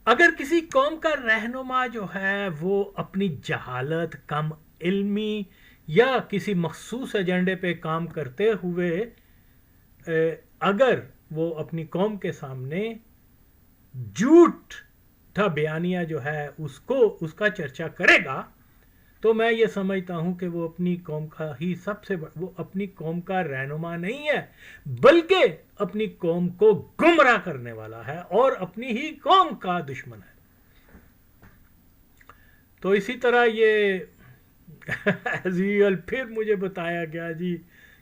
اگر کسی قوم کا رہنما جو ہے وہ اپنی جہالت، کم علمی یا کسی مخصوص ایجنڈے پہ کام کرتے ہوئے اگر وہ اپنی قوم کے سامنے جھوٹا بیانیہ جو ہے اس کا چرچا کرے گا، تو میں یہ سمجھتا ہوں کہ وہ اپنی قوم کا ہی وہ اپنی قوم کا رہنما نہیں ہے، بلکہ اپنی قوم کو گمراہ کرنے والا ہے اور اپنی ہی قوم کا دشمن ہے۔ تو اسی طرح یہ ایز یوزول پھر مجھے بتایا گیا، جی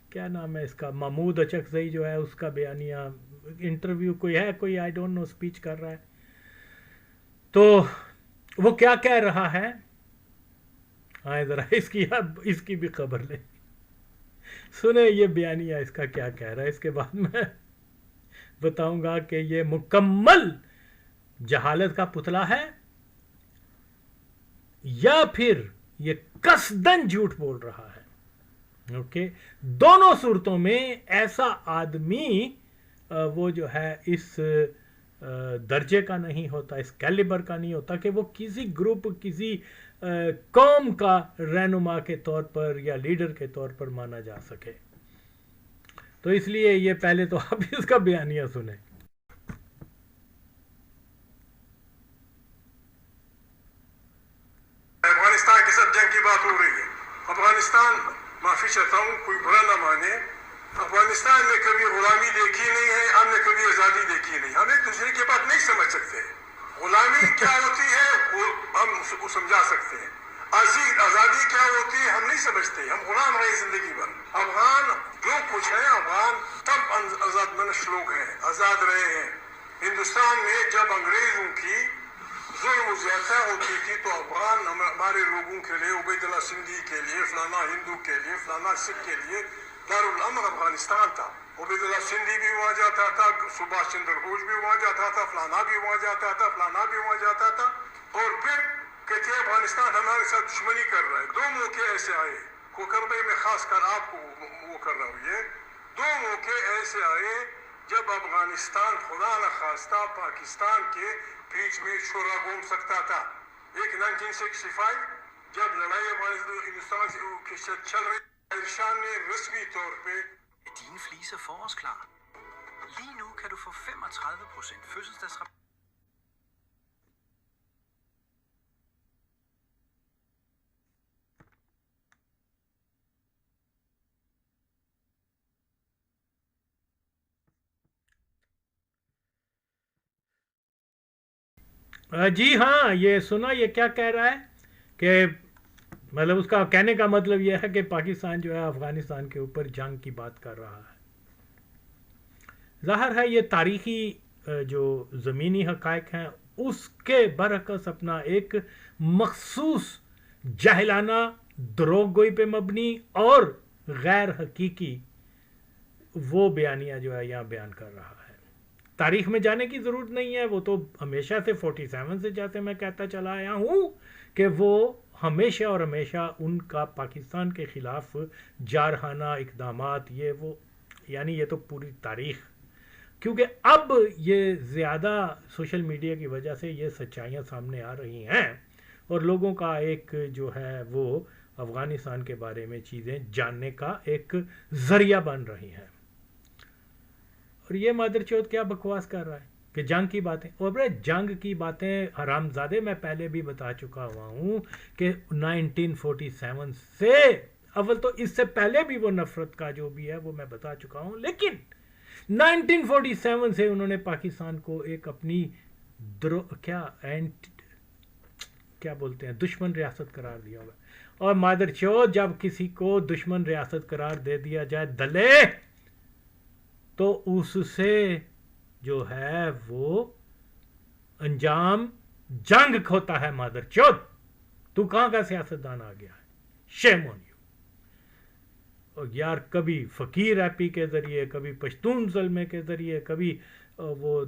کیا نام ہے اس کا، محمود اچکزئی جو ہے اس کا بیانیہ انٹرویو کوئی ہے، کوئی آئی ڈونٹ نو اسپیچ کر رہا ہے، تو وہ کیا کہہ رہا ہے، آئے ذرا اس کی بھی خبر لیں، سنیں یہ بیانیہ اس کا کیا کہہ رہا ہے، اس کے بعد میں بتاؤں گا کہ یہ مکمل جہالت کا پتلا ہے یا پھر یہ قصدن جھوٹ بول رہا ہے۔ اوکے، دونوں صورتوں میں ایسا آدمی وہ جو ہے اس درجے کا نہیں ہوتا، اس کیلیبر کا نہیں ہوتا کہ وہ کسی گروپ، کسی قوم کا رہنما کے طور پر یا لیڈر کے طور پر مانا جا سکے۔ تو اس لیے یہ پہلے تو آپ اس کا بیانیہ سنیں۔ افغانستان کے ساتھ جنگ کی بات ہو رہی ہے، افغانستان معافی چاہتا ہوں کوئی برا نہ مانے، افغانستان میں کبھی غلامی دیکھی نہیں ہے، ہم نے کبھی آزادی دیکھی نہیں، ہم ایک دوسرے کی بات نہیں سمجھ سکتے۔ غلامی کیا ہوتی ہے وہ ہم اس کو سمجھا سکتے ہیں، آزادی کیا ہوتی ہے ہم نہیں سمجھتے، ہم غلام رہے زندگی بھر۔ افغان جو کچھ ہے، افغان تب آزاد منش لوگ ہیں، آزاد رہے ہیں۔ ہندوستان میں جب انگریزوں کی ظلم و زیادہ ہوتی تھی تو افغان ہمارے لوگوں کے لیے، عبید اللہ سندھی کے لیے، فلانا ہندو کے لیے، فلانا سکھ کے لیے دارالامن افغانستان تھا۔ عبید اللہ سندھی بھی وہاں جاتا تھا، سبھاش چندر بوس بھی وہاں جاتا تھا، فلانا بھی وہاں جاتا تھا، فلانا بھی وہاں جاتا تھا، اور پھر کہتے ہیں افغانستان ہمارے ساتھ دشمنی کر رہا ہے۔ دو موقع ایسے آئے، کوکربے میں خاص کر آپ کو وہ کر رہا ہوں، یہ دو موقع ایسے آئے جب افغانستان خدا نخواستہ پاکستان کے بیچ میں شورا گھوم سکتا تھا۔ ایک 1965 جب لڑائی ہندوستان کے ساتھ چل رہی، شان نے رسمی طور پہ Dine fliser forårsklar. Lige nu kan du få 35% fødselsdagsrabat. جی ہاں، یہ سنا یہ کیا کہہ رہا ہے کہ مطلب اس کا کہنے کا مطلب یہ ہے کہ پاکستان جو ہے افغانستان کے اوپر جنگ کی بات کر رہا ہے۔ ظاہر ہے یہ تاریخی جو زمینی حقائق ہیں اس کے برعکس اپنا ایک مخصوص جاہلانہ دروغ گوئی پہ مبنی اور غیر حقیقی وہ بیانیہ جو ہے یہاں بیان کر رہا ہے۔ تاریخ میں جانے کی ضرورت نہیں ہے، وہ تو ہمیشہ سے 47 سے جیسے میں کہتا چلا آیا ہوں کہ وہ ہمیشہ اور ہمیشہ ان کا پاکستان کے خلاف جارحانہ اقدامات، یہ وہ یعنی یہ تو پوری تاریخ، کیونکہ اب یہ زیادہ سوشل میڈیا کی وجہ سے یہ سچائیاں سامنے آ رہی ہیں اور لوگوں کا ایک جو ہے وہ افغانستان کے بارے میں چیزیں جاننے کا ایک ذریعہ بن رہی ہیں۔ اور یہ مادر چوت کیا بکواس کر رہا ہے کہ جنگ کی باتیں، اور جنگ کی باتیں حرام زادے میں پہلے بھی بتا چکا ہوا ہوں کہ 1947 سے اول تو اس سے پہلے بھی وہ نفرت کا جو بھی ہے وہ میں بتا چکا ہوں، لیکن 1947 سے انہوں نے پاکستان کو ایک اپنی کیا بولتے ہیں دشمن ریاست قرار دیا ہوا، اور مادر چوت جب کسی کو دشمن ریاست قرار دے دیا جائے دلے تو اس سے جو ہے وہ انجام جنگ ہوتا ہے۔ مادر چوت تو کہاں کا سیاستدان آ گیا ہے، شیم آن یو۔ اور یار کبھی فقیر ایپی کے ذریعے، کبھی پشتون زلمے کے ذریعے، کبھی وہ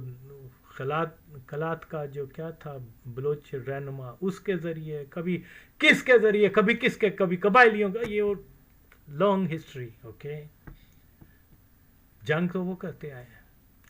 خلات کا جو کیا تھا بلوچ رہنما اس کے ذریعے، کبھی کس کے ذریعے، کبھی کس کے، کبھی قبائلیوں کا، یہ لانگ ہسٹری۔ اوکے، جنگ تو وہ کرتے آئے ہیں۔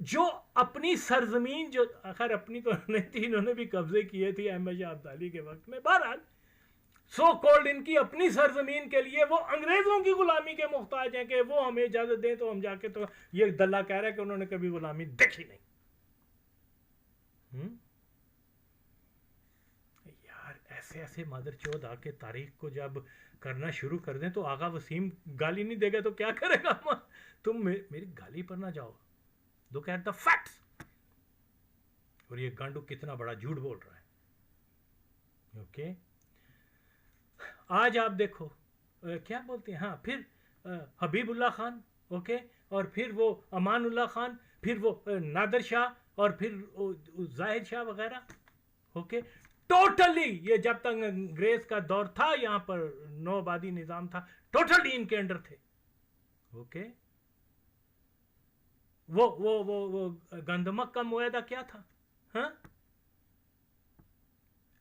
جو اپنی سرزمین جو خیر اپنی تو نہیں تھی, انہوں نے بھی قبضے کیے تھے احمد شاہ ابدالی کے وقت میں, بہرحال سو کولڈ ان کی اپنی سرزمین کے لیے وہ انگریزوں کی غلامی کے محتاج ہیں کہ وہ ہمیں اجازت دیں تو ہم جا کے, تو یہ دلہ کہہ رہا ہے کہ انہوں نے کبھی غلامی دیکھی نہیں. یار ایسے ایسے مادر چود آ کے تاریخ کو جب کرنا شروع کر دیں تو آغا وسیم گالی نہیں دے گا تو کیا کرے گا؟ تم میری گالی پر نہ جاؤ, look at the facts. اور یہ گانڈو کتنا بڑا جھوٹ بول رہا ہے. اوکے آج آپ دیکھو کیا بولتے ہیں, ہاں پھر حبیب اللہ خان, اوکے, اور پھر وہ امان اللہ خان, پھر وہ نادر شاہ, اور پھر ظاہر شاہ وغیرہ. اوکے ٹوٹلی یہ جب تک انگریز کا دور تھا یہاں پر نو آبادی نظام تھا, ٹوٹلی ان کے انڈر تھے. اوکے وہ گندمک کا معاہدہ کیا تھا؟ ہاں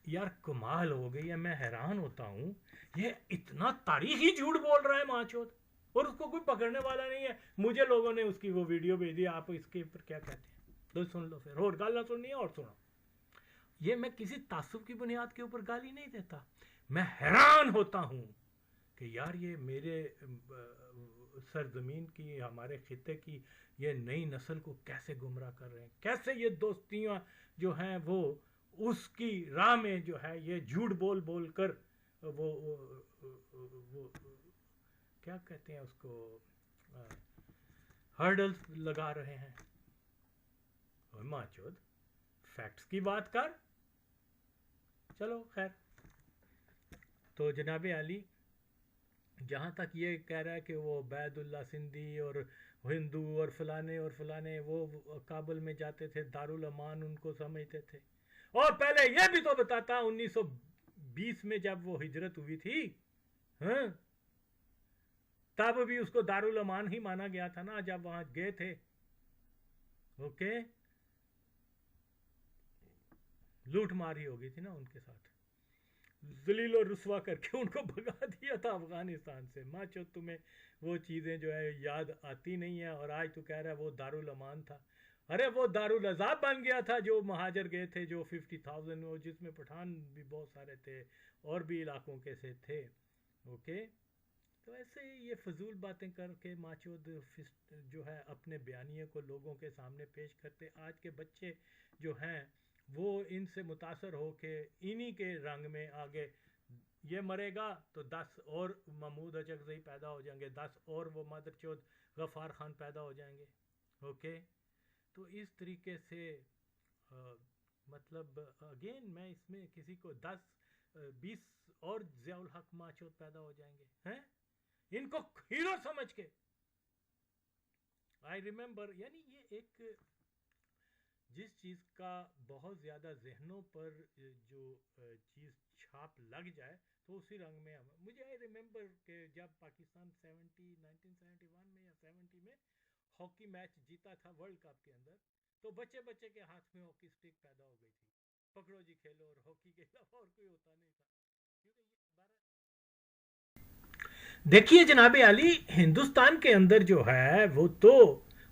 یار کمال ہو گئی ہے, میں حیران ہوتا ہوں یہ اتنا تاریخی جھوٹ بول رہا ہے ماچود, اور اس کو کوئی پکڑنے والا نہیں ہے. مجھے لوگوں نے اس کی وہ ویڈیو بھیج دی, آپ اس کے اوپر کیا کہتے ہیں تو سن لو, پھر اور گال نہ سننی ہے اور سنو. یہ میں کسی تعصب کی بنیاد کے اوپر گالی نہیں دیتا, میں حیران ہوتا ہوں کہ یار یہ میرے سرزمین کی, ہمارے خطے کی یہ نئی نسل کو کیسے گمراہ کر رہے ہیں, کیسے یہ دوستیاں جو ہیں وہ اس کی راہ میں جو ہے یہ جھوٹ بول بول کر وہ کیا کہتے ہیں اس کو, ہرڈلز لگا رہے ہیں. ماں چود فیکٹس کی بات کر. چلو خیر, تو جناب علی جہاں تک یہ کہہ رہا ہے کہ وہ عبید اللہ سندھی اور ہندو اور فلانے وہ کابل میں جاتے تھے, دارالامان ان کو سمجھتے تھے. اور پہلے یہ بھی تو بتاتا 1920 میں جب وہ ہجرت ہوئی تھی, ہاں تب بھی اس کو دارالامان ہی مانا گیا تھا نا جب وہاں گئے تھے. اوکے لوٹ ماری ہو گئی تھی نا ان کے ساتھ, ذلیل و رسوا کر کے ان کو بھگا دیا تھا افغانستان سے. ماں چو تمہیں وہ چیزیں جو ہے یاد آتی نہیں ہیں, اور آج تو کہہ رہا ہے وہ دارالامان تھا. ارے وہ دارالعذاب بن گیا تھا جو مہاجر گئے تھے, جو 50,000, جس میں پٹھان بھی بہت سارے تھے اور بھی علاقوں کے سے تھے. اوکے تو ایسے یہ فضول باتیں کر کے ماچود جو ہے اپنے بیانیے کو لوگوں کے سامنے پیش کرتے. آج کے بچے جو ہیں وہ ان سے متاثر ہو کے انہی کے رنگ میں آگے, یہ مرے گا تو 10 اور محمود اچکزئی پیدا ہو جائیں گے, 10 اور وہ مادر چود غفار خان پیدا ہو جائیں گے. اوکے تو اس طریقے سے مطلب اگین میں اس میں کسی کو 10-20 اور ضیاء الحق ماچود پیدا ہو جائیں گے, ہیں ان کو ہیرو سمجھ کے. آئی ریممبر, یعنی یہ ایک جس چیز کا بہت زیادہ ذہنوں پر جو چیز چھاپ لگ جائے تو اسی رنگ میں مجھے آئی ریممبر کہ جب پاکستان 1971 میں یا 70 میں ہاکی میچ جیتا تھا ورلڈ کپ کے اندر, تو بچے کے ہاتھ میں ہاکی سٹک پیدا ہو گئی تھی, پکڑو جی کھیلو, اور ہاکی کے علاوہ اور کوئی ہوتا نہیں تھا. دیکھیے جناب علی, ہندوستان کے اندر جو ہے وہ تو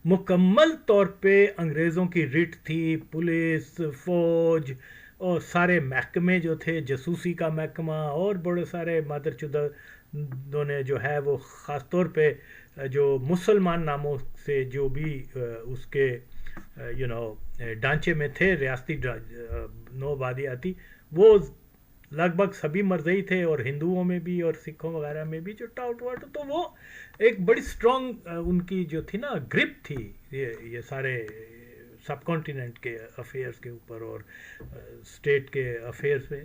مکمل طور پہ انگریزوں کی رٹ تھی, پولیس, فوج اور سارے محکمے جو تھے, جاسوسی کا محکمہ اور بڑے سارے مادر چودوں نے جو ہے وہ خاص طور پہ جو مسلمان ناموں سے جو بھی اس کے ڈھانچے میں تھے, ریاستی نو آبادیاتی, وہ لگ بھگ سبھی مرزئی تھے, اور ہندوؤں میں بھی اور سکھوں وغیرہ میں بھی جو ٹاؤٹ واٹ, تو وہ ایک بڑی سٹرونگ ان کی جو تھی نا گرپ تھی یہ سارے سب کانٹیننٹ کے افیئرس کے اوپر اور اسٹیٹ کے افیئرس پہ.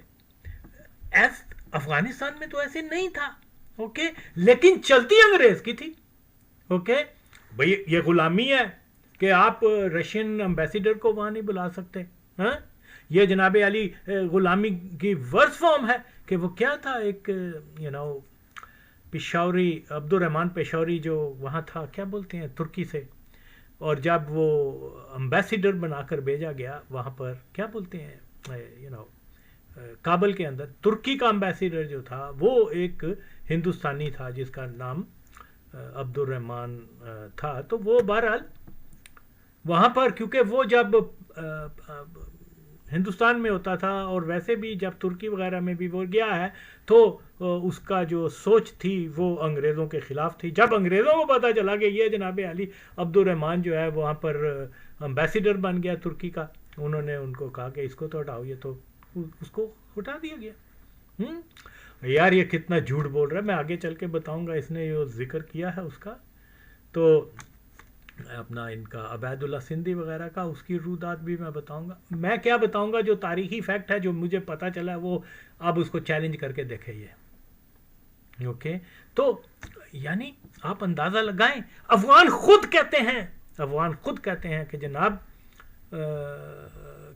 افغانستان میں تو ایسے نہیں تھا. اوکے لیکن چلتی انگریز کی تھی. اوکے بھئی یہ غلامی ہے کہ آپ رشین امبیسیڈر کو وہاں نہیں بلا سکتے, ہاں یہ جناب علی غلامی کی ورس فارم ہے کہ وہ کیا تھا ایک پشاوری, عبد الرحمن پشاوری جو وہاں تھا, کیا بولتے ہیں ترکی سے, اور جب وہ امبیسیڈر بنا کر بھیجا گیا وہاں پر, کیا بولتے ہیں کابل کے اندر, ترکی کا امبیسیڈر جو تھا وہ ایک ہندوستانی تھا جس کا نام عبد الرحمن تھا. تو وہ بہرحال وہاں پر کیونکہ وہ جب ہندوستان میں ہوتا تھا اور ویسے بھی جب ترکی وغیرہ میں بھی وہ گیا ہے تو اس کا جو سوچ تھی وہ انگریزوں کے خلاف تھی. جب انگریزوں کو پتہ چلا کہ یہ جناب علی عبد الرحمن جو ہے وہاں پر امبیسیڈر بن گیا ترکی کا, انہوں نے ان کو کہا کہ اس کو تو ہٹاؤ, یہ تو اس کو ہٹا دیا گیا. یار یہ کتنا جھوٹ بول رہا ہے, میں آگے چل کے بتاؤں گا. اس نے یہ ذکر کیا ہے اس کا, تو اپنا ان کا عبید اللہ سندھی وغیرہ کا, اس کی رودات بھی میں بتاؤں گا. میں کیا بتاؤں گا, جو تاریخی فیکٹ ہے جو مجھے پتہ چلا ہے وہ آپ اس کو چیلنج کر کے دیکھیں. یہ اوکے, تو یعنی آپ اندازہ لگائیں, افغان خود کہتے ہیں کہ جناب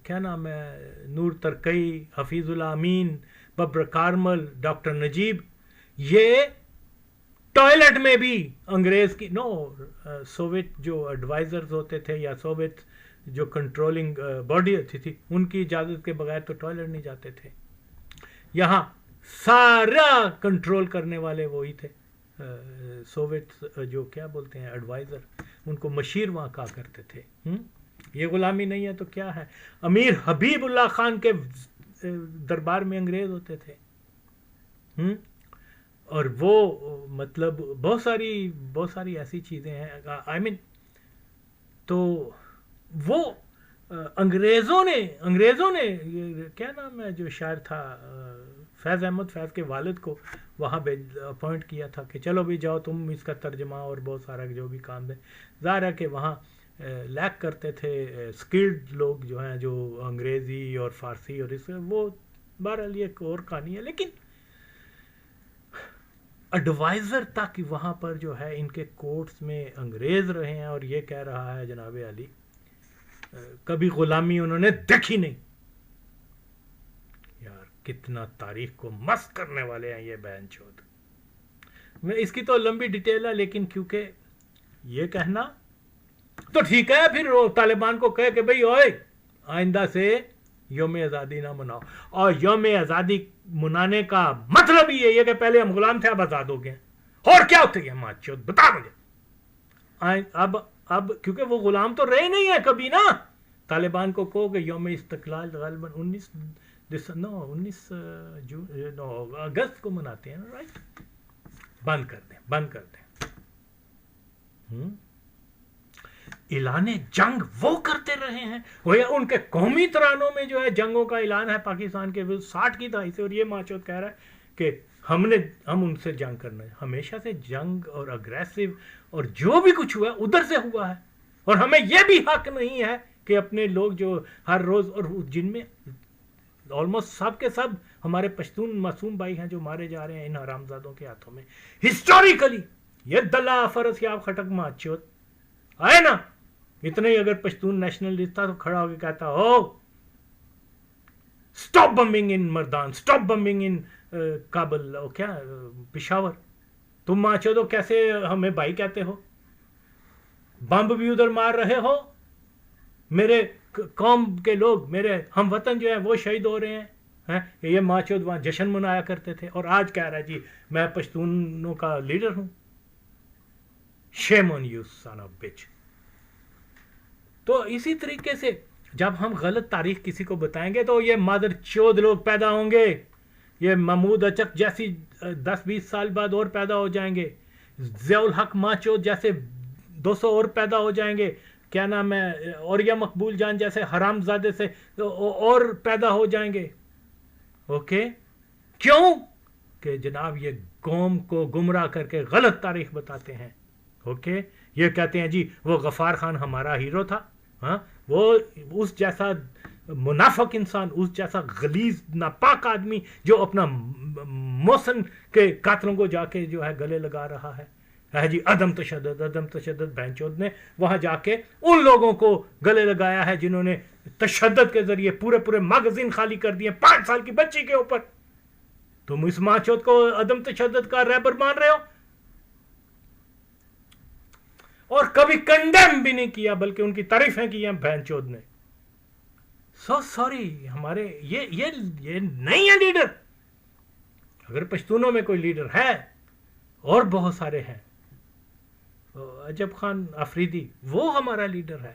کیا نام ہے, نور ترکی, حفیظ اللہ امین, ببر کارمل, ڈاکٹر نجیب, یہ ٹوائلٹ میں بھی انگریز کی سوویت جو ایڈوائزرز ہوتے تھے یا سوویت جو کنٹرولنگ باڈی ہوتی تھی ان کی اجازت کے بغیر تو ٹوائلٹ نہیں جاتے تھے. یہاں سارا کنٹرول کرنے والے وہی تھے, سوویت جو کیا بولتے ہیں ایڈوائزر, ان کو مشیر وہاں کہا کرتے تھے. یہ غلامی نہیں ہے تو کیا ہے. امیر حبیب اللہ خان کے دربار میں انگریز ہوتے تھے, اور وہ مطلب بہت ساری ایسی چیزیں ہیں. آئی مین تو وہ انگریزوں نے کیا نام ہے جو شاعر تھا, فیض احمد فیض کے والد کو وہاں اپوائنٹ کیا تھا کہ چلو بھی جاؤ تم اس کا ترجمہ اور بہت سارا جو بھی کام دیں. ظاہر ہے کہ وہاں لیک کرتے تھے اسکلڈ لوگ جو ہیں, جو انگریزی اور فارسی اور اس وہ بہرحال ایک اور کہانی ہے. لیکن ایڈوائزر تک وہاں پر جو ہے ان کے کورٹس میں انگریز رہے ہیں, اور یہ کہہ رہا ہے جناب علی کبھی غلامی انہوں نے دیکھی نہیں. یار کتنا تاریخ کو مست کرنے والے ہیں یہ بہن چود. میں اس کی تو لمبی ڈیٹیل ہے, لیکن کیونکہ یہ کہنا تو ٹھیک ہے, پھر طالبان کو کہے کہ بھئی اوئے آئندہ سے یوم آزادی نہ مناؤ, اور یوم آزادی منانے کا مطلب ہی یہ ہے کہ پہلے ہم غلام تھے اب آزاد ہو گئے, اور کیا ہوتے ہیں ماچود بتا مجھے. اب کیونکہ وہ غلام تو رہے نہیں ہیں کبھی نا. طالبان کو کہو کہ یوم استقلال غالباً 19 اگست کو مناتے ہیں نا, رائٹ. بند کر دیں. اعلان جنگ وہ کرتے رہے ہیں, ان کے قومی ترانوں میں جو ہے جنگوں کا اعلان ہے پاکستان کے 60 کی دہائی سے, اور یہ ماچود کہہ رہا ہے کہ ہم ان سے جنگ کرنا ہے. ہمیشہ سے جنگ اور اگریسو اور جو بھی کچھ ہوا ہے ادھر سے ہوا ہے, اور ہمیں یہ بھی حق نہیں ہے کہ اپنے لوگ جو ہر روز, اور جن میں آلموسٹ سب کے سب ہمارے پشتون معصوم بھائی ہیں جو مارے جا رہے ہیں ان حرامزادوں کے ہاتھوں میں. ہسٹوریکلی یہ دلہ فرض یاب خٹک ماچود آئے نا, اتنے ہی اگر پشتون نیشنلسٹ تھا تو کھڑا ہو کے کہتا ہو سٹاپ بمبنگ ان مردان, سٹاپ بمبنگ ان کابل, اور کیا پشاور. تم ماچودو کیسے ہمیں بھائی کہتے ہو, بمب بھی ادھر مار رہے ہو, میرے قوم کے لوگ میرے ہم وطن جو ہیں وہ شہید ہو رہے ہیں. یہ ماچود وہاں جشن منایا کرتے تھے, اور آج کہہ رہا ہے جی میں پشتونوں کا لیڈر ہوں. شیم آن یو سن آف بچ. تو اسی طریقے سے جب ہم غلط تاریخ کسی کو بتائیں گے تو یہ مادر چود لوگ پیدا ہوں گے, یہ محمود اچک جیسی 10-20 سال بعد اور پیدا ہو جائیں گے, ضیاء الحق ماچود جیسے 200 اور پیدا ہو جائیں گے, کیا نام ہے اوریا مقبول جان جیسے حرام زادے سے اور پیدا ہو جائیں گے. اوکے, کیوں کہ جناب یہ قوم کو گمراہ کر کے غلط تاریخ بتاتے ہیں. اوکے, یہ کہتے ہیں جی وہ غفار خان ہمارا ہیرو تھا, ہاں وہ اس جیسا منافق انسان, اس جیسا غلیظ ناپاک آدمی جو اپنا محسن کے قاتلوں کو جا کے جو ہے گلے لگا رہا ہے جی. عدم تشدد بہنچود نے وہاں جا کے ان لوگوں کو گلے لگایا ہے جنہوں نے تشدد کے ذریعے پورے میگزین خالی کر دیے 5 سال کی بچی کے اوپر. تم اس ماچود کو عدم تشدد کا رہبر مان رہے ہو, اور کبھی کنڈیم بھی نہیں کیا بلکہ ان کی تعریفیں کی ہیں بہن چود نے. سو سوری, ہمارے یہ نہیں ہے لیڈر. اگر پشتونوں میں کوئی لیڈر ہے, اور بہت سارے ہیں, عجب خان آفریدی وہ ہمارا لیڈر ہے.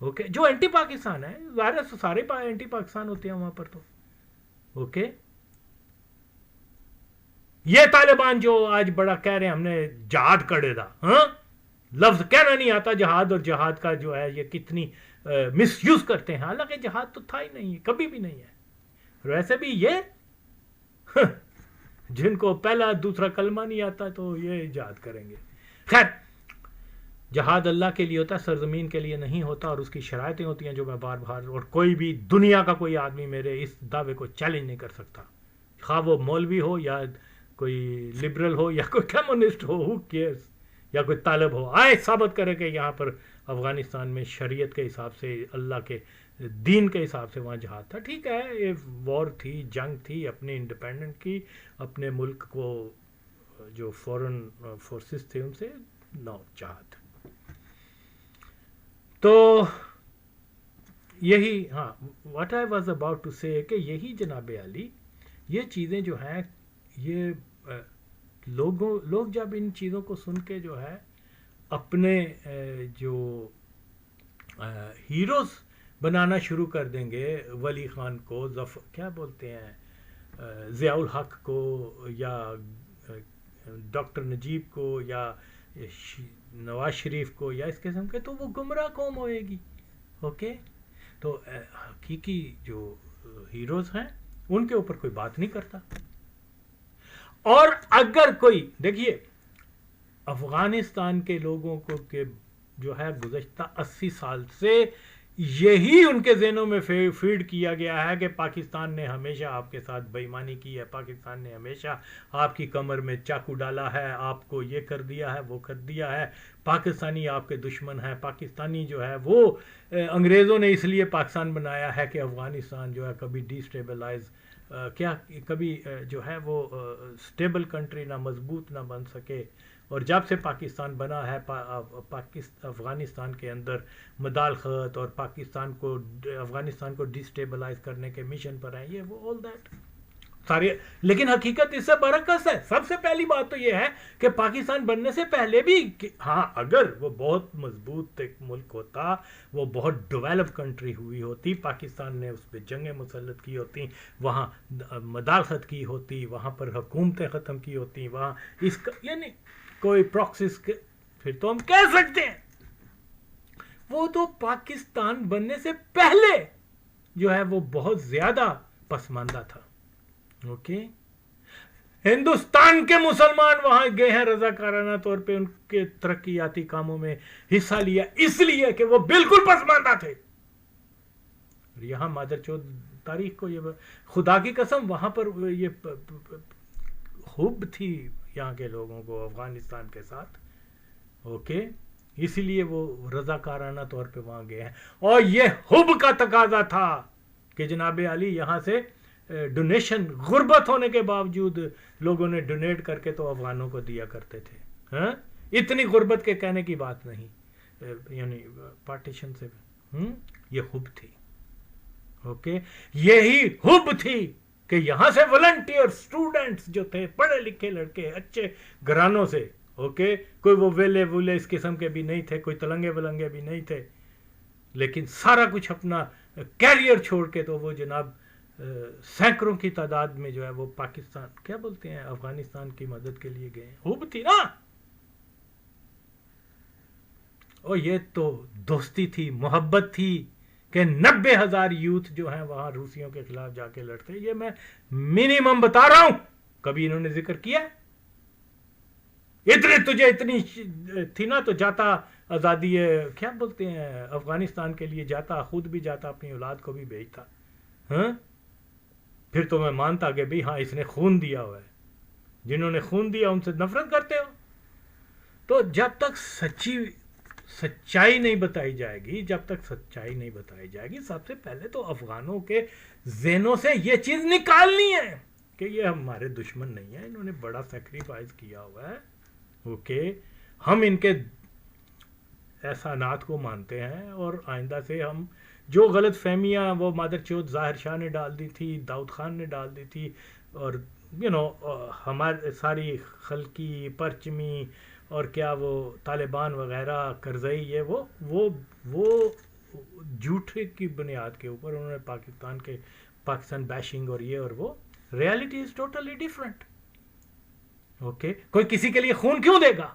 اوکے, جو اینٹی پاکستان ہے, ظاہر ہے سارے اینٹی پاکستان ہوتے ہیں وہاں پر تو. اوکے, یہ طالبان جو آج بڑا کہہ رہے ہیں ہم نے جہاد کڑے دا, ہاں لفظ کہنا نہیں آتا جہاد, اور جہاد کا جو ہے یہ کتنی مس یوز کرتے ہیں, حالانکہ جہاد تو تھا ہی نہیں ہے, کبھی بھی نہیں ہے. ویسے بھی یہ جن کو پہلا دوسرا کلمہ نہیں آتا تو یہ جہاد کریں گے. خیر, جہاد اللہ کے لیے ہوتا ہے, سرزمین کے لیے نہیں ہوتا, اور اس کی شرائطیں ہوتی ہیں جو میں بار بار, اور کوئی بھی دنیا کا کوئی آدمی میرے اس دعوے کو چیلنج نہیں کر سکتا, خواہ وہ مولوی ہو یا کوئی لبرل ہو یا کوئی کمیونسٹ ہو, ہو کیئرز, یا کوئی طالب ہو, آئے ثابت کرے کہ یہاں پر افغانستان میں شریعت کے حساب سے, اللہ کے دین کے حساب سے وہاں جہاد تھا. ٹھیک ہے, یہ وار تھی, جنگ تھی اپنے انڈیپینڈنٹ کی, اپنے ملک کو جو فورن فورسز تھے ان سے نو جہاد. تو یہی, ہاں what I was about to say, کہ یہی جناب عالی یہ چیزیں جو ہیں, یہ لوگ جب ان چیزوں کو سن کے جو ہے اپنے جو ہیروز بنانا شروع کر دیں گے, ولی خان کو, کیا بولتے ہیں, ضیاء الحق کو, یا ڈاکٹر نجیب کو, یا نواز شریف کو, یا اس قسم کے, تو وہ گمراہ قوم ہوئے گی. اوکے, تو حقیقی جو ہیروز ہیں ان کے اوپر کوئی بات نہیں کرتا. اور اگر کوئی, دیکھیے افغانستان کے لوگوں کو کہ جو ہے گزشتہ 80 سال سے یہی ان کے ذہنوں میں فیڈ کیا گیا ہے کہ پاکستان نے ہمیشہ آپ کے ساتھ بے ایمانی کی ہے, پاکستان نے ہمیشہ آپ کی کمر میں چاقو ڈالا ہے, آپ کو یہ کر دیا ہے, وہ کر دیا ہے, پاکستانی آپ کے دشمن ہیں, پاکستانی جو ہے وہ انگریزوں نے اس لیے پاکستان بنایا ہے کہ افغانستان جو ہے کبھی ڈی اسٹیبلائز, کبھی جو ہے وہ اسٹیبل کنٹری نہ مضبوط نہ بن سکے. اور جب سے پاکستان بنا ہے, افغانستان کے اندر مداخلت اور افغانستان کو ڈی اسٹیبلائز کرنے کے مشن پر ہیں, یہ وہ آل دیٹ سارے. لیکن حقیقت اس سے برعکس ہے. سب سے پہلی بات تو یہ ہے کہ پاکستان بننے سے پہلے بھی, ہاں اگر وہ بہت مضبوط ایک ملک ہوتا, وہ بہت ڈیولپ کنٹری ہوئی ہوتی, پاکستان نے اس پہ جنگیں مسلط کی ہوتی, وہاں مداخلت کی ہوتی, وہاں پر حکومتیں ختم کی ہوتی, وہاں اس کا یعنی کوئی پراکسس, پھر تو ہم کہہ سکتے ہیں وہ تو پاکستان بننے سے پہلے جو ہے وہ بہت زیادہ پسماندہ تھا. اوکے, ہندوستان کے مسلمان وہاں گئے ہیں رضاکارانہ طور پہ, ان کے ترقیاتی کاموں میں حصہ لیا اس لیے کہ وہ بالکل پسماندہ تھے. یہاں مادر چوت تاریخ کو, یہ خدا کی قسم وہاں پر یہ حب تھی یہاں کے لوگوں کو افغانستان کے ساتھ. اوکے, اسی لیے وہ رضاکارانہ طور پہ وہاں گئے ہیں, اور یہ حب کا تقاضا تھا کہ جناب علی یہاں سے ڈونیشن, غربت ہونے کے باوجود لوگوں نے ڈونیٹ کر کے تو افغانوں کو دیا کرتے تھے. ہاں, اتنی غربت کے کہنے کی بات نہیں, یعنی پارٹیشن سے یہ حب تھی. اوکے, یہی حب تھی کہ یہاں سے والنٹیئر اسٹوڈنٹس جو تھے, پڑھے لکھے لڑکے اچھے گھرانوں سے, اوکے, کوئی وہ ویلے اس قسم کے بھی نہیں تھے, کوئی تلنگے ولنگے بھی نہیں تھے, لیکن سارا کچھ اپنا کیریئر چھوڑ کے تو وہ جناب سینکڑوں کی تعداد میں جو ہے وہ پاکستان, کیا بولتے ہیں, افغانستان کی مدد کے لیے گئے. حب تھی نا, اور یہ تو دوستی تھی, محبت تھی کہ 90,000 یوتھ جو ہیں وہاں روسیوں کے خلاف جا کے لڑتے. یہ میں منیمم بتا رہا ہوں, کبھی انہوں نے ذکر کیا تجھے اتنی تھی نا تو جاتا آزادی, کیا بولتے ہیں, افغانستان کے لیے جاتا, خود بھی جاتا, اپنی اولاد کو بھی بھیجتا. ہاں, پھر تو میں مانتا کہ بھئی ہاں اس نے خون دیا ہوا ہے. جنہوں نے خون دیا ان سے نفرت کرتے ہو. تو جب تک سچائی نہیں بتائی جائے گی, سب سے پہلے تو افغانوں کے ذہنوں سے یہ چیز نکالنی ہے کہ یہ ہمارے دشمن نہیں ہیں, انہوں نے بڑا سیکریفائز کیا ہوا ہے. اوکے, ہم ان کے احسانات کو مانتے ہیں, اور آئندہ سے ہم جو غلط فہمیاں وہ مادر چوت ظاہر شاہ نے ڈال دی تھی, داؤد خان نے ڈال دی تھی, اور ہمارے ساری خلقی پرچمی اور کیا وہ طالبان وغیرہ کرزئی, یہ وہ جھوٹ کی بنیاد کے اوپر انہوں نے پاکستان بیشنگ اور یہ اور وہ. Reality is totally different. Okay, کوئی کسی کے لیے خون کیوں دے گا؟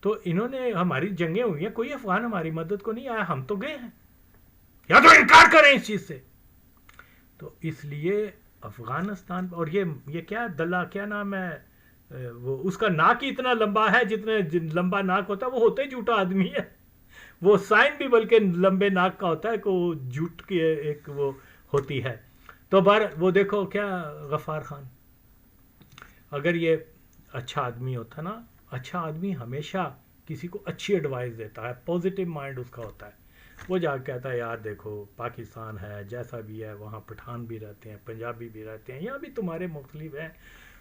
تو انہوں نے ہماری جنگیں ہوئی ہیں, کوئی افغان ہماری مدد کو نہیں آیا, ہم تو گئے ہیں, یا تو انکار کریں اس چیز سے. تو اس لیے افغانستان, اور یہ کیا دلہ, کیا نام ہے وہ, اس کا ناک ہی اتنا لمبا ہے جتنے لمبا ناک ہوتا ہے وہ ہوتا ہی جھوٹا آدمی ہے. وہ سائن بھی بلکہ لمبے ناک کا ہوتا ہے کہ وہ جھوٹ کی ایک وہ ہوتی ہے. تو وہ دیکھو کیا غفار خان, اگر یہ اچھا آدمی ہوتا نا, اچھا آدمی ہمیشہ کسی کو اچھی ایڈوائز دیتا ہے, پازیٹیو مائنڈ اس کا ہوتا ہے. وہ جا کے کہتا ہے یار دیکھو پاکستان ہے جیسا بھی ہے, وہاں پٹھان بھی رہتے ہیں, پنجابی بھی رہتے ہیں, یہاں بھی تمہارے مختلف ہیں,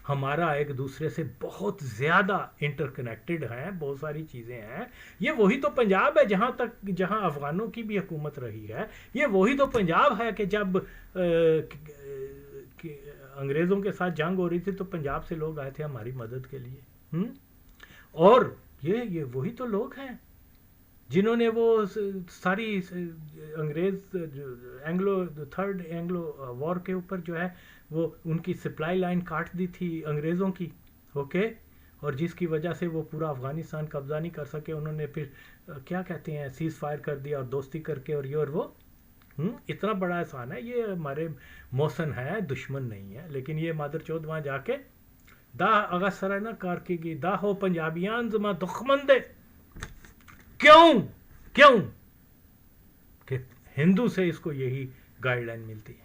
ہمارا ایک دوسرے سے بہت زیادہ انٹر کنیکٹڈ ہیں, بہت ساری چیزیں ہیں. یہ وہی تو پنجاب ہے جہاں افغانوں کی بھی حکومت رہی ہے. یہ وہی تو پنجاب ہے کہ جب انگریزوں کے ساتھ جنگ ہو رہی تھی تو پنجاب سے لوگ آئے تھے ہماری مدد کے لیے. اور یہ وہی تو لوگ ہیں جنہوں نے وہ ساری انگریز تھرڈ اینگلو وار کے اوپر جو ہے وہ ان کی سپلائی لائن کاٹ دی تھی انگریزوں کی. اوکے, اور جس کی وجہ سے وہ پورا افغانستان قبضہ نہیں کر سکے. انہوں نے پھر کیا کہتے ہیں سیز فائر کر دیا اور دوستی کر کے, اور یہ اور وہ. اتنا بڑا احسان ہے. یہ ہمارے موسن ہے, دشمن نہیں ہے. لیکن یہ مادر چود وہاں جا کے دا اغسر نہ کار کی گی دا ہو پنجابیان زما دخمن دے. کیوں کہ ہندو سے اس کو یہی گائیڈ لائن ملتی ہے.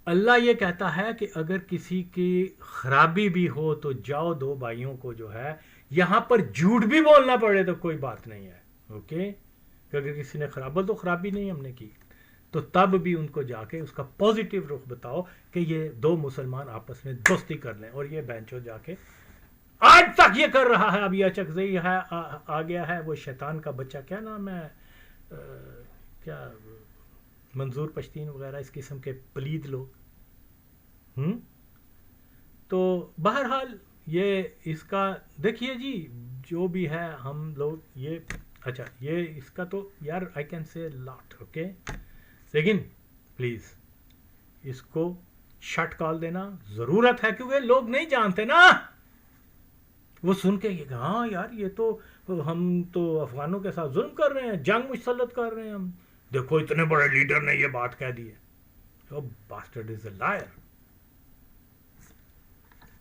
اللہ یہ کہتا ہے کہ اگر کسی کی خرابی بھی ہو تو جاؤ دو بھائیوں کو جو ہے یہاں پر جھوٹ بھی بولنا پڑے تو کوئی بات نہیں ہے. اوکے, کہ اگر کسی نے تو خرابی نہیں ہم نے کی, تو تب بھی ان کو جا کے اس کا پازیٹیو رخ بتاؤ کہ یہ دو مسلمان آپس میں دوستی کر لیں. اور یہ بینچو جا کے آج تک یہ کر رہا ہے. اب یہ چکزئی ہے, آ گیا ہے وہ شیطان کا بچہ, کیا نام ہے, کیا منظور پشتین وغیرہ اس قسم کے پلید لوگ. تو بہرحال یہ اس کا دیکھیے جی, جو بھی ہے ہم لوگ یہ اچھا یہ اس کا تو یار I can say lot. Okay, لیکن پلیز اس کو شٹ کال دینا ضرورت ہے, کیونکہ لوگ نہیں جانتے نا. وہ سن کے یہ کہ ہاں یار یہ تو ہم تو افغانوں کے ساتھ ظلم کر رہے ہیں, جنگ مسلط کر رہے ہیں ہم, دیکھو اتنے بڑے لیڈر نے یہ بات کہہ دی ہے. باسٹرڈ از اے لائر.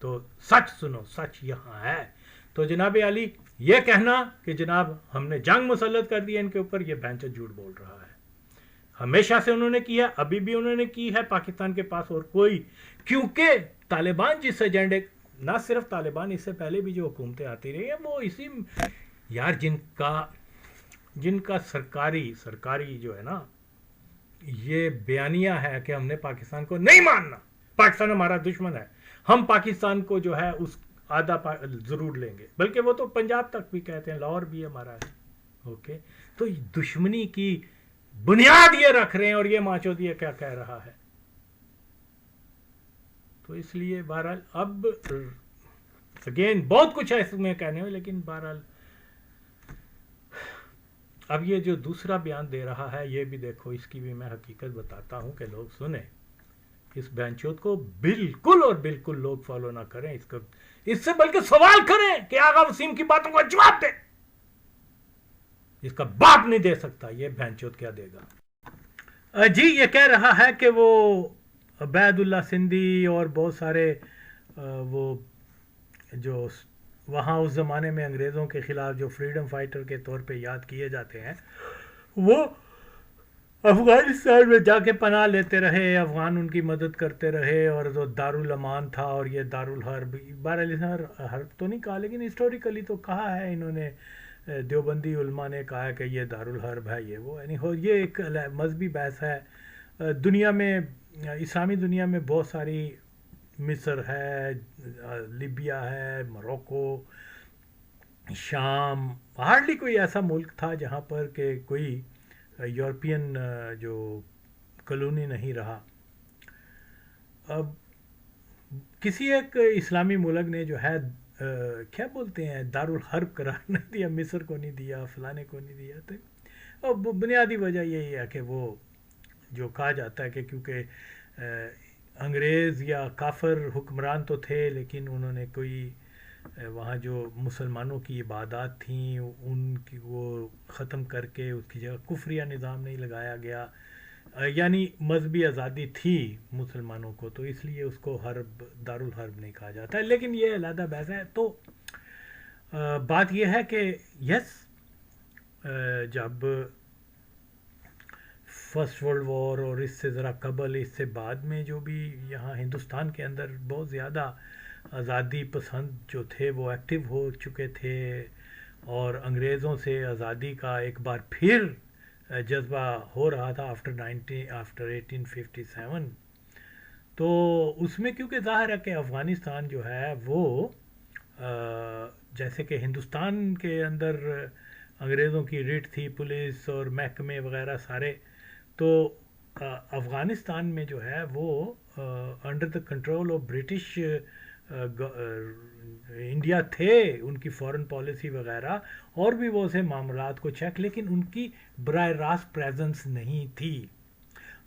تو سچ سنو, سچ یہاں ہے. تو جناب علی یہ کہنا کہ جناب ہم نے جنگ مسلط کر دی ان کے اوپر, یہ بینچ جھوٹ بول رہا ہے. ہمیشہ سے انہوں نے کی ہے, ابھی بھی انہوں نے کی ہے. پاکستان کے پاس اور کوئی, کیونکہ طالبان جس ایجنڈے, نہ صرف طالبان, اس سے پہلے بھی جو حکومتیں آتی رہی ہیں وہ اسی یار جن کا سرکاری جو ہے نا یہ بیانیہ ہے کہ ہم نے پاکستان کو نہیں ماننا, پاکستان ہمارا دشمن ہے, ہم پاکستان کو جو ہے اس آدھا ضرور لیں گے. بلکہ وہ تو پنجاب تک بھی کہتے ہیں, لاہور بھی ہمارا ہے. اوکے, تو دشمنی کی بنیاد یہ رکھ رہے ہیں, اور یہ ماچود یہ کیا کہہ رہا ہے. تو اس لیے بہرحال اب اگین بہت کچھ ہے اس میں کہنے میں, لیکن بہرحال اب یہ جو دوسرا بیان دے رہا ہے یہ بھی دیکھو, اس کی بھی میں حقیقت بتاتا ہوں کہ لوگ سنیں. اس بینچوت کو بالکل اور بالکل لوگ فالو نہ کریں, اس سے بلکہ سوال کریں کہ آغا وسیم کی باتوں کا جواب دیں. اس کا باپ نہیں دے سکتا, یہ بینچوت کیا دے گا. جی یہ کہہ رہا ہے کہ وہ عبید اللہ سندھی اور بہت سارے وہ جو وہاں اس زمانے میں انگریزوں کے خلاف جو فریڈم فائٹر کے طور پہ یاد کیے جاتے ہیں, وہ افغانستان میں جا کے پناہ لیتے رہے, افغان ان کی مدد کرتے رہے, اور جو دارالامان تھا اور یہ دارالحرب, حرب تو نہیں کہا لیکن ہسٹوریکلی تو کہا ہے انہوں نے, دیوبندی علماء نے کہا ہے کہ یہ دارالحرب ہے, یہ وہ, یعنی یہ ایک مذہبی بحث ہے. دنیا میں اسلامی دنیا میں بہت ساری, مصر ہے, لیبیا ہے, موروکو, شام, ہارڈلی کوئی ایسا ملک تھا جہاں پر کہ کوئی یورپین جو کالونی نہیں رہا. اب کسی ایک اسلامی ملک نے جو ہے کیا بولتے ہیں دارالحرب قرار نہیں دیا، مصر کو نہیں دیا، فلانے کو نہیں دیا. تو اور بنیادی وجہ یہی ہے کہ وہ جو کہا جاتا ہے کہ کیونکہ انگریز یا کافر حکمران تو تھے، لیکن انہوں نے کوئی وہاں جو مسلمانوں کی عبادات تھیں ان کی وہ ختم کر کے اس کی جگہ کفریہ نظام نہیں لگایا گیا، یعنی مذہبی آزادی تھی مسلمانوں کو، تو اس لیے اس کو حرب دارالحرب نہیں کہا جاتا ہے. لیکن یہ علیحدہ بحث ہے. تو بات یہ ہے کہ یس، جب فرسٹ ورلڈ وار اور اس سے ذرا قبل، اس سے بعد میں جو بھی یہاں ہندوستان کے اندر بہت زیادہ آزادی پسند جو تھے وہ ایکٹیو ہو چکے تھے، اور انگریزوں سے آزادی کا ایک بار پھر جذبہ ہو رہا تھا آفٹر 1857. تو اس میں کیونکہ ظاہر ہے کہ افغانستان جو ہے وہ جیسے کہ ہندوستان کے اندر انگریزوں کی ریٹ تھی، پولیس اور محکمے وغیرہ سارے، تو افغانستان میں جو ہے وہ under the control of British India تھے، ان کی فورن پالیسی وغیرہ اور بھی وہ سے معاملات کو چیک، لیکن ان کی براہ راست پریزنس نہیں تھی.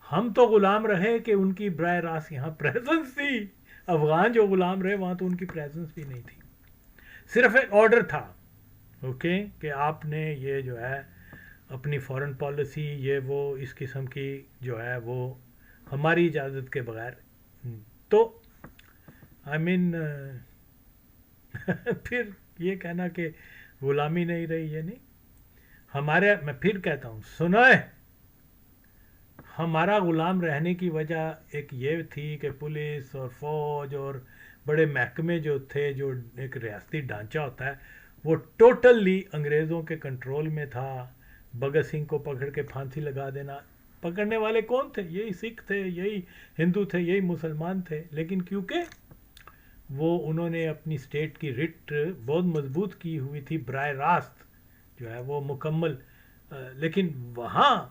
ہم تو غلام رہے کہ ان کی براہ راست یہاں پریزنس تھی. افغان جو غلام رہے وہاں تو ان کی پریزنس بھی نہیں تھی، صرف ایک آرڈر تھا اوکے کہ آپ نے یہ جو ہے اپنی فورن پالیسی یہ وہ اس قسم کی جو ہے وہ ہماری اجازت کے بغیر. تو آئی مین پھر یہ کہنا کہ غلامی نہیں رہی، یہ نہیں ہمارے، میں پھر کہتا ہوں سنائے، ہمارا غلام رہنے کی وجہ ایک یہ تھی کہ پولیس اور فوج اور بڑے محکمے جو تھے، جو ایک ریاستی ڈھانچہ ہوتا ہے وہ ٹوٹلی انگریزوں کے کنٹرول میں تھا. بھگت سنگھ کو پکڑ کے پھانسی لگا دینا، پکڑنے والے کون تھے؟ یہی سکھ تھے، یہی ہندو تھے، یہی مسلمان تھے. لیکن کیونکہ وہ انہوں نے اپنی اسٹیٹ کی رٹ بہت مضبوط کی ہوئی تھی، براہ راست جو ہے وہ مکمل، لیکن وہاں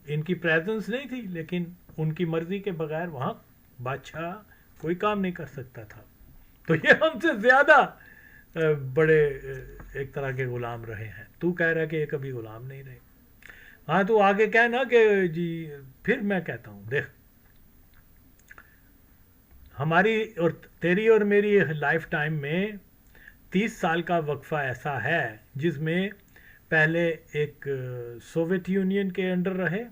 ان کی پریزنس نہیں تھی، لیکن ان کی مرضی کے بغیر وہاں بادشاہ کوئی کام نہیں کر سکتا تھا. تو یہ ہم سے زیادہ بڑے ایک طرح کے غلام رہے ہیں. تو کہہ رہا کہ یہ کبھی غلام نہیں رہے. ہاں تو آگے کہنا کہ جی پھر میں کہتا ہوں دیکھ، ہماری اور تیری اور میری لائف ٹائم میں 30 سال کا وقفہ ایسا ہے جس میں پہلے ایک سوویت یونین کے انڈر رہے،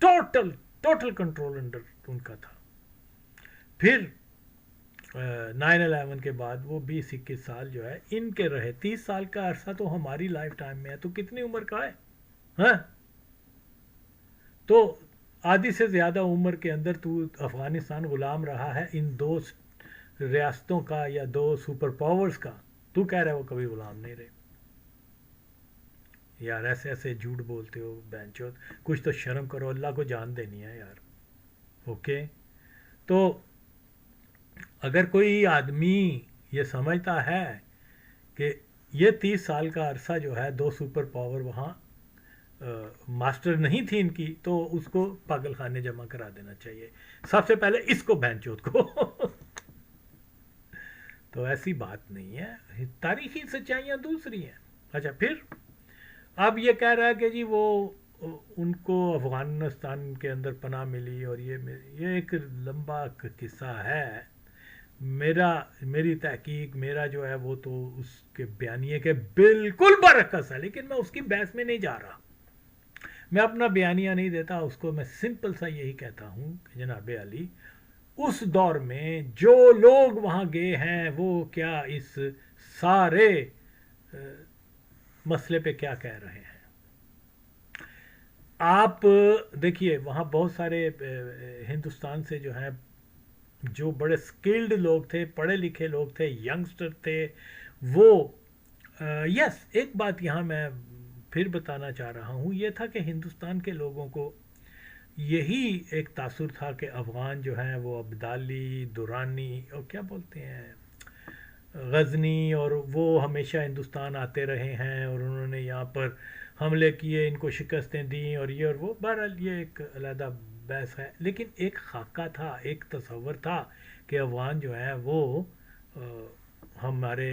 ٹوٹل کنٹرول انڈر ان کا تھا. پھر 9/11 کے بعد وہ 20-21 سال جو ہے ان کے رہے. 30 سال کا عرصہ تو ہماری لائف ٹائم میں ہے. تو کتنی عمر کا ہے؟ ہاں تو آدھی سے زیادہ عمر کے اندر تو افغانستان غلام رہا ہے ان دو ریاستوں کا یا دو سپر پاورز کا. تو کہہ رہے وہ کبھی غلام نہیں رہے. یار ایسے ایسے جھوٹ بولتے ہو بہنچود، کچھ تو شرم کرو، اللہ کو جان دینی ہے یار. اوکے تو اگر کوئی آدمی یہ سمجھتا ہے کہ یہ 30 سال کا عرصہ جو ہے دو سپر پاور وہاں ماسٹر نہیں تھی ان کی، تو اس کو پاگل خانے جمع کرا دینا چاہیے سب سے پہلے اس کو بہنچود کو. تو ایسی بات نہیں ہے، تاریخی سچائیاں دوسری ہیں. اچھا پھر اب یہ کہہ رہا ہے کہ جی وہ ان کو افغانستان کے اندر پناہ ملی، اور یہ ایک لمبا قصہ ہے. میری تحقیق میرا جو ہے وہ تو اس کے بیانیے کے بالکل برعکس ہے، لیکن میں اس کی بحث میں نہیں جا رہا. میں اپنا بیانیہ نہیں دیتا اس کو، میں سمپل سا یہی کہتا ہوں کہ جناب علی اس دور میں جو لوگ وہاں گئے ہیں وہ کیا اس سارے مسئلے پہ کیا کہہ رہے ہیں. آپ دیکھیے وہاں بہت سارے ہندوستان سے جو ہیں جو بڑے سکلڈ لوگ تھے، پڑھے لکھے لوگ تھے، ینگسٹر تھے، وہ یس ایک بات یہاں میں پھر بتانا چاہ رہا ہوں، یہ تھا کہ ہندوستان کے لوگوں کو یہی ایک تاثر تھا کہ افغان جو ہیں وہ ابدالی، دورانی اور کیا بولتے ہیں غزنی، اور وہ ہمیشہ ہندوستان آتے رہے ہیں اور انہوں نے یہاں پر حملے کیے، ان کو شکستیں دیں اور یہ اور وہ. بہرحال یہ ایک علیحدہ بحث ہے، لیکن ایک خاکہ تھا، ایک تصور تھا کہ افغان جو ہے وہ ہمارے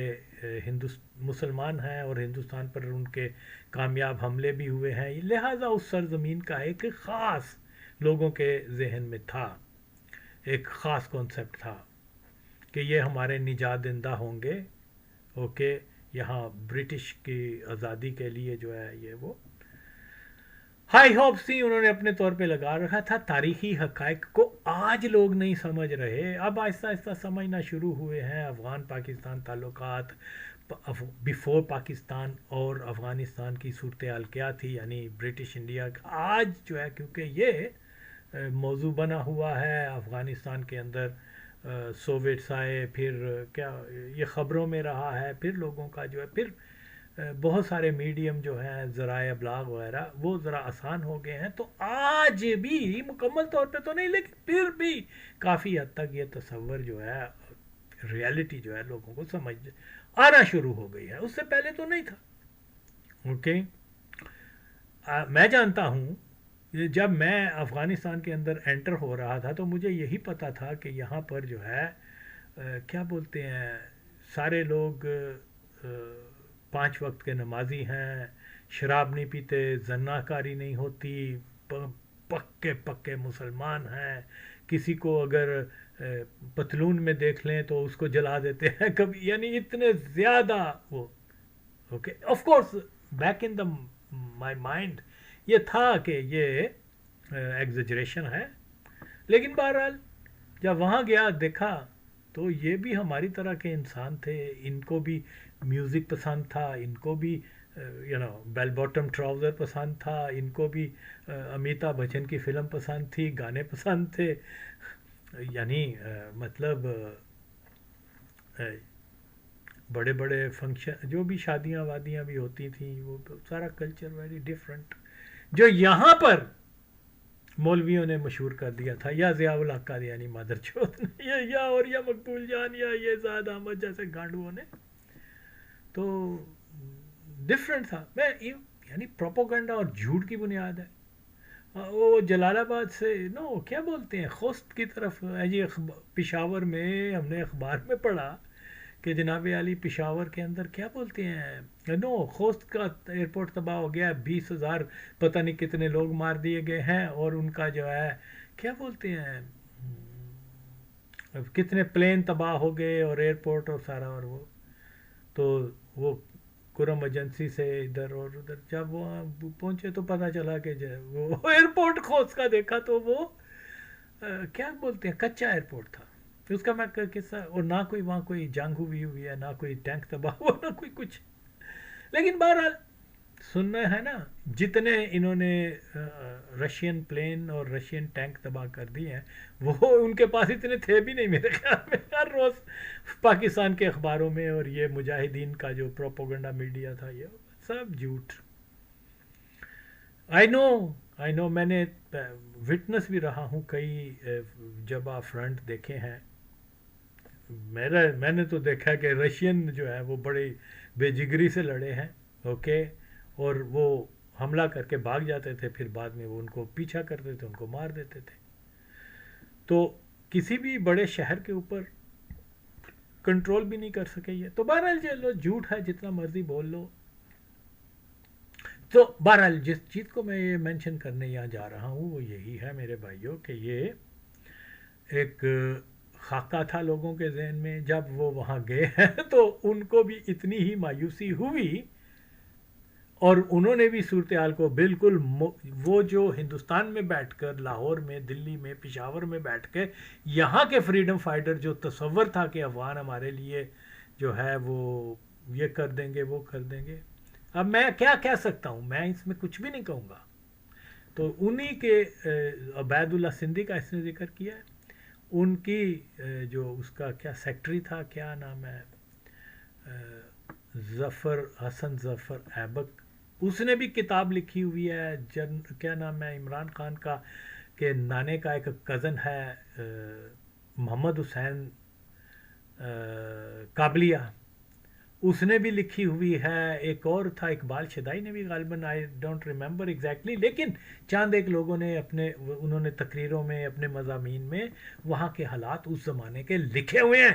مسلمان ہیں اور ہندوستان پر ان کے کامیاب حملے بھی ہوئے ہیں، لہٰذا اس سرزمین کا ایک خاص لوگوں کے ذہن میں تھا، ایک خاص کانسیپٹ تھا کہ یہ ہمارے نجات دہندہ ہوں گے، اوکے، یہاں برٹش کی آزادی کے لیے جو ہے یہ وہ ہائی ہوپس تھی، انہوں نے اپنے طور پہ لگا رکھا تھا۔ تاریخی حقائق کو آج لوگ نہیں سمجھ رہے، اب آہستہ آہستہ سمجھنا شروع ہوئے ہیں۔ افغان پاکستان تعلقات بیفور پاکستان اور افغانستان کی صورتحال کیا تھی، یعنی برٹش انڈیا آج جو ہے کیونکہ یہ موضوع بنا ہوا ہے افغانستان کے اندر، سوویٹس آئے، پھر کیا یہ خبروں میں رہا ہے، پھر لوگوں کا جو ہے پھر بہت سارے میڈیم جو ہیں ذرائع ابلاغ وغیرہ وہ ذرا آسان ہو گئے ہیں، تو آج بھی مکمل طور پہ تو نہیں لیکن پھر بھی کافی حد تک یہ تصور جو ہے ریالٹی جو ہے لوگوں کو سمجھ آنا شروع ہو گئی ہے، اس سے پہلے تو نہیں تھا۔ اوکے، میں جانتا ہوں جب میں افغانستان کے اندر انٹر ہو رہا تھا تو مجھے یہی پتا تھا کہ یہاں پر جو ہے کیا بولتے ہیں، سارے لوگ 5 وقت کے نمازی ہیں، شراب نہیں پیتے، زنا کاری نہیں ہوتی، پکے پکے مسلمان ہیں، کسی کو اگر پتلون میں دیکھ لیں تو اس کو جلا دیتے ہیں کبھی، یعنی اتنے زیادہ وہ۔ Okay, of course back in the my mind یہ تھا کہ یہ ایگزیجریشن ہے، لیکن بہرحال جب وہاں گیا دیکھا تو یہ بھی ہماری طرح کے انسان تھے، ان کو بھی میوزک پسند تھا، ان کو بھی بیل باٹم ٹراؤزر پسند تھا، ان کو بھی امیتابھ بچن کی فلم پسند تھی، گانے پسند تھے، یعنی مطلب بڑے بڑے فنکشن جو بھی شادیاں وادیاں بھی ہوتی تھیں وہ سارا کلچر ویری ڈفرینٹ جو یہاں پر مولویوں نے مشہور کر دیا تھا، یا ضیاء الحق قادیانی مادر چوت نے، یا مقبول جان یا یہ زاد احمد جیسے گانڈوؤں نے، تو ڈفرینٹ تھا۔ میں یعنی پروپوگنڈا اور جھوٹ کی بنیاد ہے۔ وہ جلال آباد سے کیا بولتے ہیں خوست کی طرف، جی پشاور میں ہم نے اخبار میں پڑھا کہ جناب علی پشاور کے اندر کیا بولتے ہیں خوست کا ایئرپورٹ تباہ ہو گیا، 20,000 پتہ نہیں کتنے لوگ مار دیے گئے ہیں، اور ان کا جو ہے کیا بولتے ہیں کتنے پلین تباہ ہو گئے اور ایئرپورٹ اور سارا، اور وہ تو وہ کرم ایجنسی سے ادھر اور ادھر جب وہ پہنچے تو پتہ چلا کہ وہ ایئرپورٹ خوست کا دیکھا تو وہ کیا بولتے ہیں کچا ایئرپورٹ تھا، اس کا میں قصہ، اور نہ کوئی وہاں کوئی جنگ ہوئی ہے، نہ کوئی ٹینک تباہ ہوا، نہ کوئی کچھ، لیکن بہرحال سننا ہے نا جتنے انہوں نے رشین پلین اور رشین ٹینک تباہ کر دی ہیں وہ ان کے پاس اتنے تھے بھی نہیں میرے خیال میں، ہر روز پاکستان کے اخباروں میں، اور یہ مجاہدین کا جو پروپوگنڈا میڈیا تھا یہ سب جھوٹ۔ آئی نو میں نے وٹنس بھی رہا ہوں کئی جب آپ فرنٹ دیکھے ہیں، میں نے تو دیکھا کہ رشین جو ہے وہ بڑے بے جگری سے لڑے ہیں، اوکے، اور وہ حملہ کر کے بھاگ جاتے تھے، پھر بعد میں وہ ان کو پیچھا کرتے تھے، ان کو مار دیتے تھے۔ تو کسی بھی بڑے شہر کے اوپر کنٹرول بھی نہیں کر سکے یہ، تو بہرحال چلو جھوٹ ہے جتنا مرضی بول لو۔ تو بہرحال جس چیز کو میں یہ مینشن کرنے یہاں جا رہا ہوں وہ یہی ہے میرے بھائیوں کہ یہ ایک خاکہ تھا لوگوں کے ذہن میں، جب وہ وہاں گئے ہیں تو ان کو بھی اتنی ہی مایوسی ہوئی، اور انہوں نے بھی صورتحال کو بالکل وہ جو ہندوستان میں بیٹھ کر لاہور میں، دلی میں، پشاور میں بیٹھ کے یہاں کے فریڈم فائٹر جو تصور تھا کہ افغان ہمارے لیے جو ہے وہ یہ کر دیں گے وہ کر دیں گے، اب میں کیا کہہ سکتا ہوں، میں اس میں کچھ بھی نہیں کہوں گا۔ تو انہی کے عبید اللہ سندھی کا اس نے ذکر کیا ہے، ان کی جو اس کا کیا سیکٹری تھا، کیا نام ہے، حسن ظفر ایبک، اس نے بھی کتاب لکھی ہوئی ہے، کیا نام ہے عمران خان کا کہ نانے کا ایک کزن ہے محمد حسین کابلیہ، اس نے بھی لکھی ہوئی ہے، ایک اور تھا اقبال شدائی نے بھی غالباً، آئی ڈونٹ ریممبر ایگزیکٹلی، لیکن چاند ایک لوگوں نے انہوں نے تقریروں میں اپنے مضامین میں وہاں کے حالات اس زمانے کے لکھے ہوئے ہیں،